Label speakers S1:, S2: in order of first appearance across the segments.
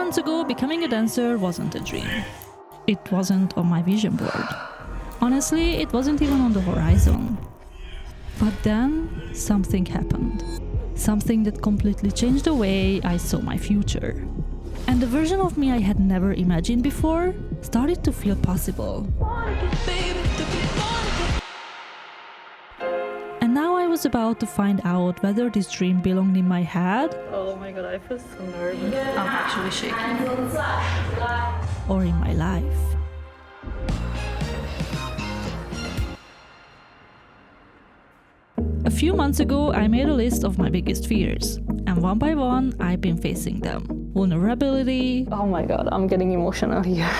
S1: months ago, becoming a dancer wasn't a dream. It wasn't on my vision board. Honestly, it wasn't even on the horizon. But then something happened. Something that completely changed the way I saw my future. And the version of me I had never imagined before started to feel possible. And now I was about to find out whether this dream belonged in my head. Oh my god, I feel so nervous. I'm actually shaking. Or in my life. A few months ago, I made a list of my biggest fears, and one by one, I've been facing them. Vulnerability. Oh my god, I'm getting emotional here.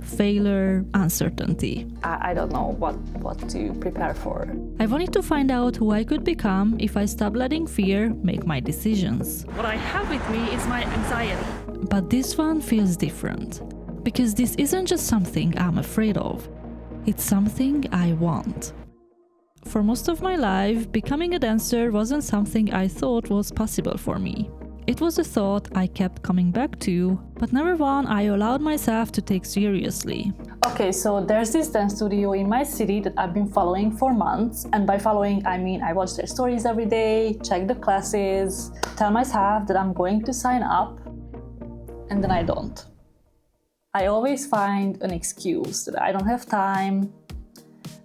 S1: Failure, uncertainty. I don't know what to prepare for. I wanted to find out who I could become if I stopped letting fear make my decisions. What I have with me is my anxiety. But this one feels different, because this isn't just something I'm afraid of. It's something I want. For most of my life, becoming a dancer wasn't something I thought was possible for me. It was a thought I kept coming back to, but never one I allowed myself to take seriously. Okay, so there's this dance studio in my city that I've been following for months, and by following I mean I watch their stories every day, check the classes, tell myself that I'm going to sign up, and then I don't. I always find an excuse that I don't have time.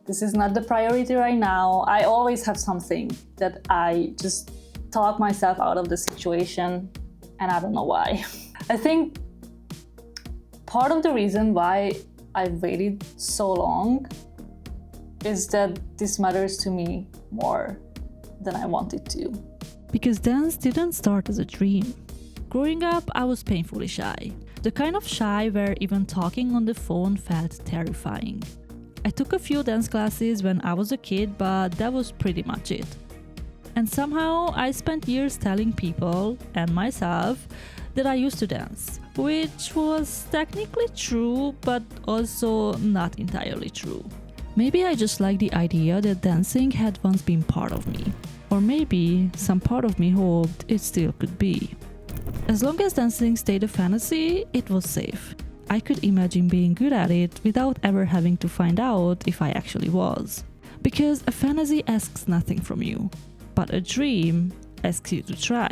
S1: This is not the priority right now. I always have something that I just talk myself out of the situation, and I don't know why. I think part of the reason why I've waited so long is that this matters to me more than I wanted to. Because dance didn't start as a dream. Growing up, I was painfully shy. The kind of shy where even talking on the phone felt terrifying. I took a few dance classes when I was a kid, but that was pretty much it. And somehow I spent years telling people and myself that I used to dance, which was technically true, but also not entirely true. Maybe I just liked the idea that dancing had once been part of me. Or maybe some part of me hoped it still could be. As long as dancing stayed a fantasy, it was safe. I could imagine being good at it without ever having to find out if I actually was. Because a fantasy asks nothing from you, but a dream asks you to try.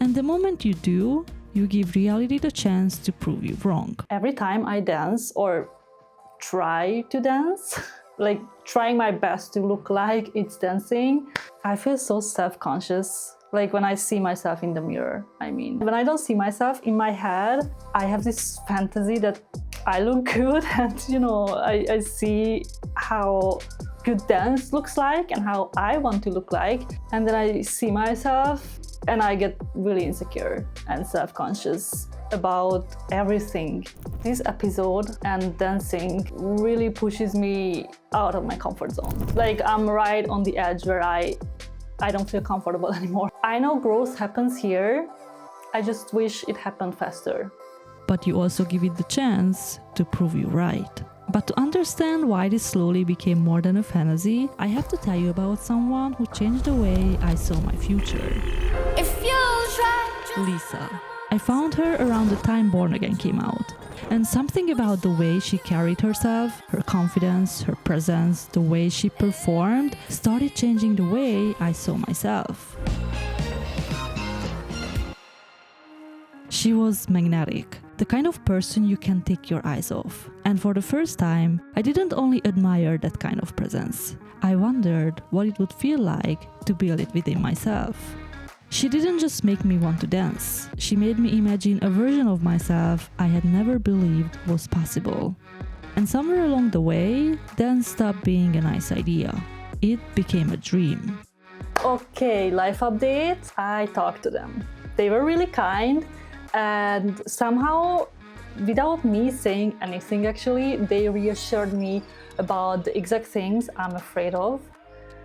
S1: And the moment you do, you give reality the chance to prove you wrong. Every time I dance or try to dance, like trying my best to look like it's dancing, I feel so self-conscious. Like when I see myself in the mirror, I mean. When I don't see myself in my head, I have this fantasy that I look good and, I see how good dance looks like and how I want to look like. And then I see myself and I get really insecure and self-conscious about everything. This episode and dancing really pushes me out of my comfort zone. Like I'm right on the edge where I don't feel comfortable anymore. I know growth happens here. I just wish it happened faster. But you also give it the chance to prove you right. But to understand why this slowly became more than a fantasy, I have to tell you about someone who changed the way I saw my future. Lisa. I found her around the time Born Again came out. And something about the way she carried herself, her confidence, her presence, the way she performed, started changing the way I saw myself. She was magnetic, the kind of person you can't take your eyes off. And for the first time, I didn't only admire that kind of presence. I wondered what it would feel like to build it within myself. She didn't just make me want to dance, she made me imagine a version of myself I had never believed was possible. And somewhere along the way, dance stopped being a nice idea. It became a dream. Okay, life update. I talked to them. They were really kind, and somehow, without me saying anything actually, they reassured me about the exact things I'm afraid of.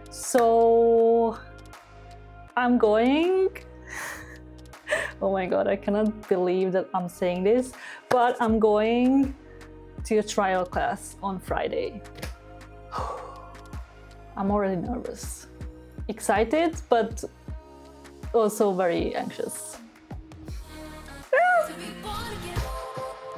S1: So I'm going. Oh my god, I cannot believe that I'm saying this, but I'm going to a trial class on Friday. I'm already nervous. Excited, but also very anxious.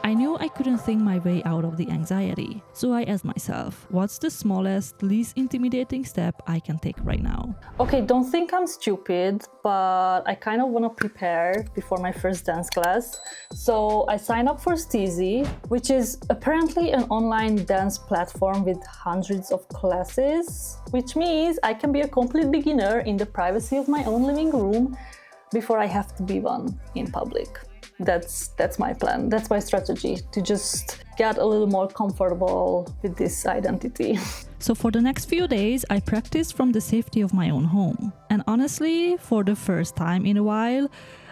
S1: I knew I couldn't think my way out of the anxiety, so I asked myself, what's the smallest, least intimidating step I can take right now? Okay, don't think I'm stupid, but I kind of want to prepare before my first dance class. So I signed up for Steezy, which is apparently an online dance platform with hundreds of classes, which means I can be a complete beginner in the privacy of my own living room before I have to be one in public. That's my plan. That's my strategy, to just get a little more comfortable with this identity. So for the next few days, I practiced from the safety of my own home. And honestly, for the first time in a while,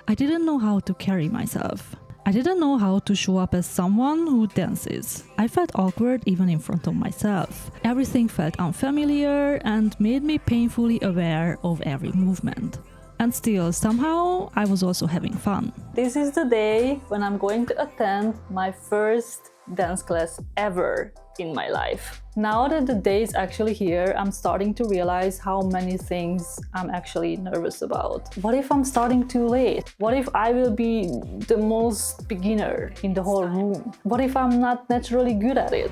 S1: I didn't know how to carry myself. I didn't know how to show up as someone who dances. I felt awkward even in front of myself. Everything felt unfamiliar and made me painfully aware of every movement. And still, somehow, I was also having fun. This is the day when I'm going to attend my first dance class ever in my life. Now that the day is actually here, I'm starting to realize how many things I'm actually nervous about. What if I'm starting too late? What if I will be the most beginner in the whole room? What if I'm not naturally good at it?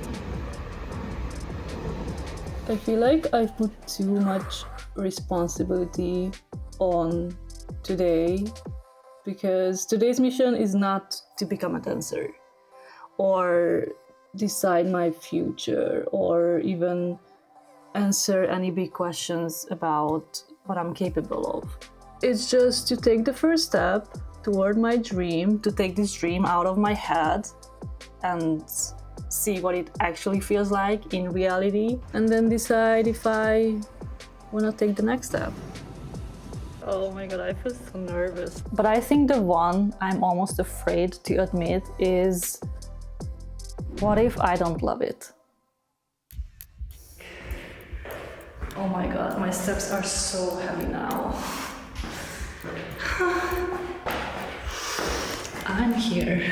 S2: I feel like I've put too much responsibility on today, because today's mission is not to become a dancer or decide my future or even answer any big questions about what I'm capable of. It's just to take the first step toward my dream, to take this dream out of my head and see what it actually feels like in reality, and then decide if I want to take the next step.
S1: Oh my god, I feel so nervous. But I think the one I'm almost afraid to admit is, what if I don't love it? Oh my god, my steps are so heavy now. I'm here.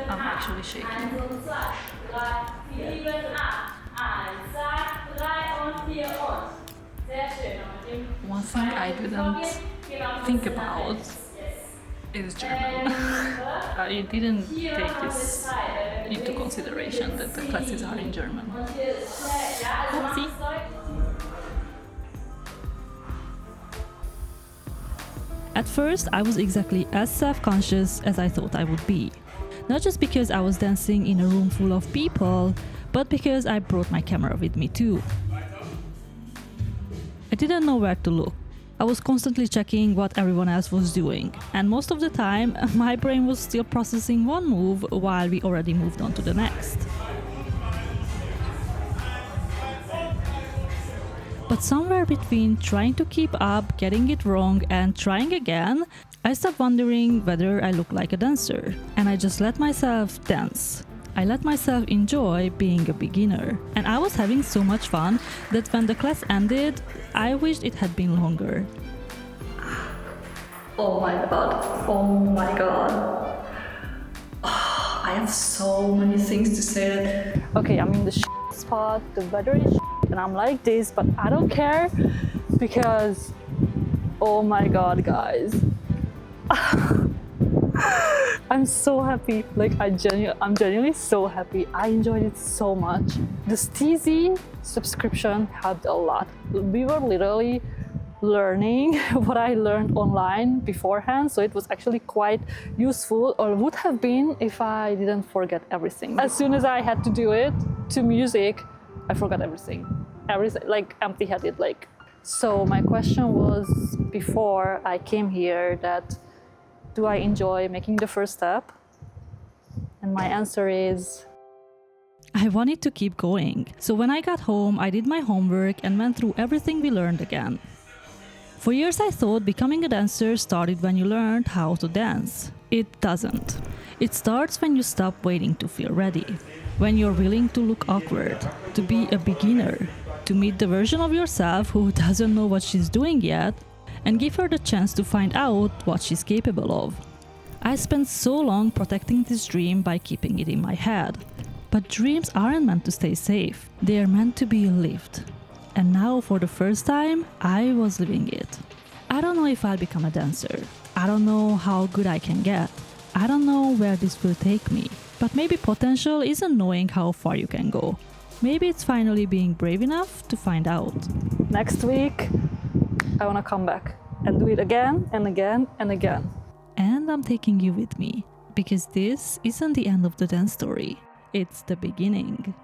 S1: I'm actually shaking. One thing I didn't think about is German. I didn't take this into consideration, that the classes are in German. Oopsie. At first, I was exactly as self-conscious as I thought I would be. Not just because I was dancing in a room full of people, but because I brought my camera with me too. I didn't know where to look. I was constantly checking what everyone else was doing, and most of the time, my brain was still processing one move while we already moved on to the next. But somewhere between trying to keep up, getting it wrong, and trying again, I stopped wondering whether I look like a dancer, and I just let myself dance. I let myself enjoy being a beginner, and I was having so much fun that when the class ended, I wished it had been longer. Oh my god, oh my god. Oh, I have so many things to say. Okay, I'm in the spot, the weather is and I'm like this, but I don't care because, oh my god, guys. I'm so happy, like I'm genuinely so happy. I enjoyed it so much. The Steezy subscription helped a lot. We were literally learning what I learned online beforehand, so it was actually quite useful, or would have been if I didn't forget everything. As soon as I had to do it to music, I forgot everything, like empty-headed, like. So my question was, before I came here, that do I enjoy making the first step? And my answer is, I wanted to keep going. So when I got home, I did my homework and went through everything we learned again. For years I thought becoming a dancer started when you learned how to dance. It doesn't. It starts when you stop waiting to feel ready. When you're willing to look awkward, to be a beginner, to meet the version of yourself who doesn't know what she's doing yet, and give her the chance to find out what she's capable of. I spent so long protecting this dream by keeping it in my head. But dreams aren't meant to stay safe. They are meant to be lived. And now, for the first time, I was living it. I don't know if I'll become a dancer. I don't know how good I can get. I don't know where this will take me. But maybe potential isn't knowing how far you can go. Maybe it's finally being brave enough to find out. Next week, I want to come back and do it again and again and again. And I'm taking you with me, because this isn't the end of the dance story. It's the beginning.